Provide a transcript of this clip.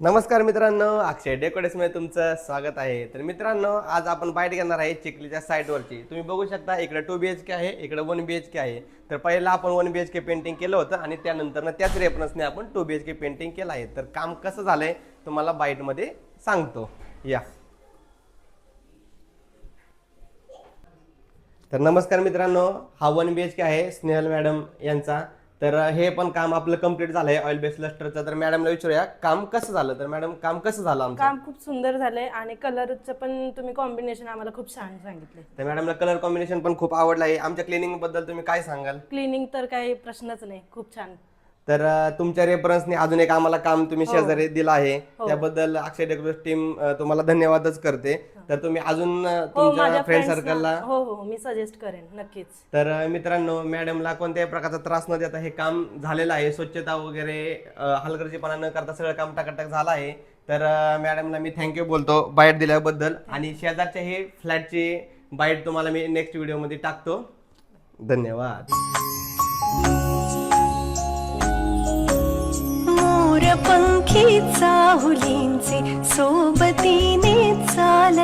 नमस्कार मित्रांनो, अक्षय डेकोरेशनमध्ये तुमचं स्वागत आहे. तर मित्रांनो, आज आपण बाईट घेणार आहे चिखलीच्या साईटवरची. तुम्ही बघू शकता इकडे 2 BHK आहे, इकडे 1 BHK आहे. तर पहिला आपण 1 BHK पेंटिंग केलं होतं आणि त्यानंतर त्याच रेफरन्सने आपण 2 BHK पेंटिंग केलं आहे. तर काम कसं झालंय तुम्हाला बाईटमध्ये सांगतो. या तर नमस्कार मित्रांनो, हा 1 BHK आहे स्नेहल मॅडम यांचा. तर हे पण काम आपलं कंप्लीट झालंय ऑइल बेस लस्टरचं. तर मॅडमला विचारूया काम कसं झालं. तर मॅडम काम कसं झालं आमचं? काम खूप सुंदर झालंय आणि कलरचं पण तुम्ही कॉम्बिनेशन आम्हाला खूप छान सांगितले. तर मॅडमला कलर कॉम्बिनेशन पण खूप आवडलं आहे. आमच्या क्लिनिंग बद्दल तुम्ही काय सांगाल? क्लिनिंग तर काही प्रश्नच नाही, खूप छान. तर तुमच्या रेफरन्सने अजून एक आम्हाला काम तुम्ही शेजारी दिलं आहे, त्याबद्दल अक्षय डेकोरेशन टीम तुम्हाला धन्यवादच करते. तर तुम्ही अजून तुमच्या फ्रेंड सर्कलला हो मी सजेस्ट करेन नक्कीच. तर मित्रांनो, मॅडमला कोणत्याही प्रकारचा त्रास न देता हे काम झालेलं आहे. स्वच्छता वगैरे हलगर्जीपणा न करता सगळं काम टकाटक झालं आहे. तर मॅडमला मी थँक्यू बोलतो बाईट दिल्याबद्दल. आणि शेजारच्या हे फ्लॅटची बाईट तुम्हाला मी नेक्स्ट व्हिडिओमध्ये टाकतो. धन्यवाद. मोरपंखी चाहुलींचे सोबतीने चाल